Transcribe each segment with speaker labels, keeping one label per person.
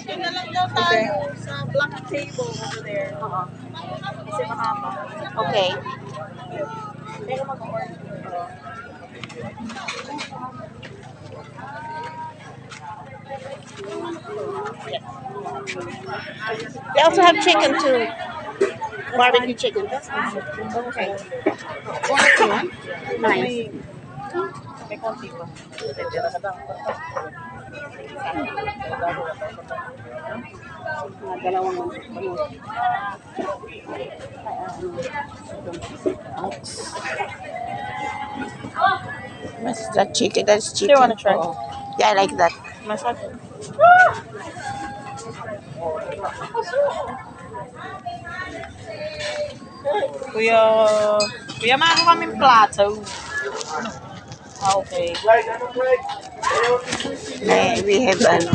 Speaker 1: Yun na lang daw tayo sa black table over there.
Speaker 2: Oo.
Speaker 1: Kasi mahaba.
Speaker 2: Okay.
Speaker 1: Pero mag-order.
Speaker 2: They also have chicken too. Barbecue chicken. Okay. Nice.
Speaker 1: May konti pa.
Speaker 2: Mga dalawang What's that chicken? That's chicken.
Speaker 1: Do you want to try?
Speaker 2: Yeah, I like that.
Speaker 1: Masarap. Kuya, maaga kaming plato. Okay.
Speaker 2: We have ano.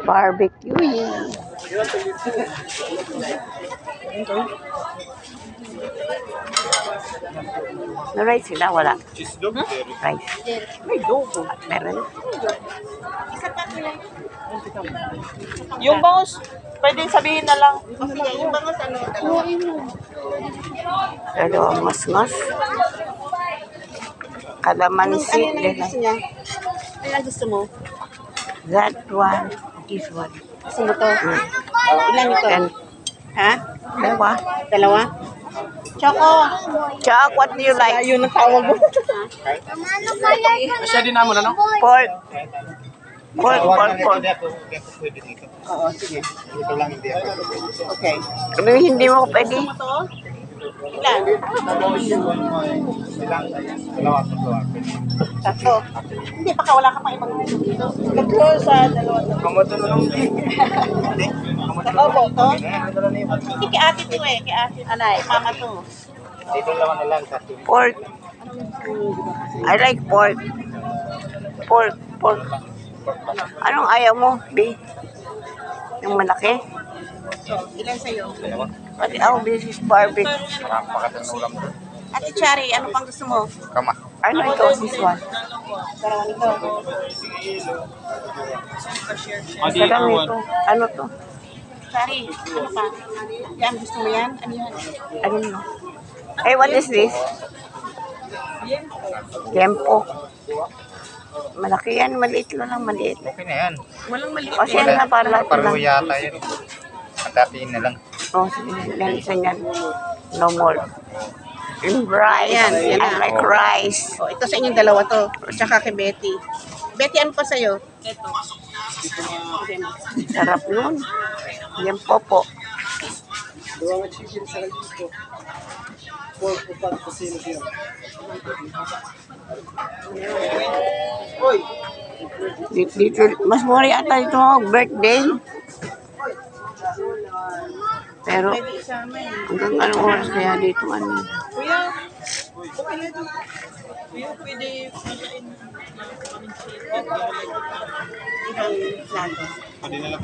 Speaker 2: Barbecue. No rice sila, wala. Rice.
Speaker 1: May dogo.
Speaker 2: Meron.
Speaker 1: Yung bangus, pwede sabihin na lang.
Speaker 2: Yung bangus ano? Pero mas. Kalamansi.
Speaker 1: Ano yung gusto niya? Ano ang gusto mo?
Speaker 2: That one. This one.
Speaker 1: Gusto mo to? Ilan ito?
Speaker 2: And,
Speaker 1: Ha?
Speaker 2: dalawa.
Speaker 1: Dalawa? Choco.
Speaker 2: Chuck, what do you like?
Speaker 1: Ayun ang tawag mo.
Speaker 3: Masya din naman, ano?
Speaker 2: Pork. Pork.
Speaker 1: Oo, sige.
Speaker 3: Ito lang hindi ako.
Speaker 1: Okay.
Speaker 2: Ano yung hindi mo pwede?
Speaker 1: Gusto mo to? Ilan?
Speaker 3: Dalawa.
Speaker 1: Tatlo. Hindi, baka wala ka pang ibang gusto dito. Tatlo sa dalawa.
Speaker 3: Kamoto na lang. Hindi.
Speaker 1: Opo, to? Hindi, kay ate to eh. Kay ate. Anay, mama to.
Speaker 3: Dito lang na lang.
Speaker 2: Pork. I like pork. Pork. Anong ayaw mo, B? Yung malaki?
Speaker 1: Ilan sa'yo?
Speaker 3: Dalawa.
Speaker 2: Oh, this is barbecue.
Speaker 3: Parang pakatang ulam doon.
Speaker 1: Ate Chari, ano pang gusto mo?
Speaker 3: Kama.
Speaker 2: Ano ito? This one.
Speaker 1: Dalawa nito.
Speaker 2: Sarang ito. Ano to?
Speaker 1: Chari, ano pa? Yan, gusto mo yan? Ano yan?
Speaker 2: Ano no? Hey, what is this? Tempo. Malaki yan. Maliit lang. Maliit.
Speaker 3: Okay na yan.
Speaker 1: Walang maliit.
Speaker 2: O siya na para
Speaker 3: Pareho
Speaker 2: lang.
Speaker 3: yata yun. Hatatiin na lang.
Speaker 2: Oh, sige. Yan, isa yan. No more. And rice.
Speaker 1: Yan, yan
Speaker 2: I
Speaker 1: na.
Speaker 2: like rice.
Speaker 1: Oh, ito sa inyong dalawa to. Tsaka kay Betty. Betty, ano pa sa'yo? Ito.
Speaker 2: Sarap nun. Yan po. Dito, mas mura yata ito birthday. Pero
Speaker 1: Pwede isama eh.
Speaker 2: hanggang anong oras kaya dito ano?
Speaker 1: Kuya, okay na ito. Kuya, pwede palain ibang plato.
Speaker 3: Pwede na lang.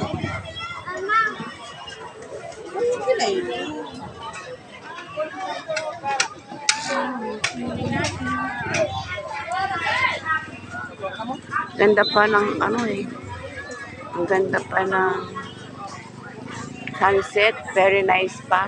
Speaker 1: Sila eh.
Speaker 2: Ganda pa ng ano eh. Ang ganda pa ng sunset. Very nice pa.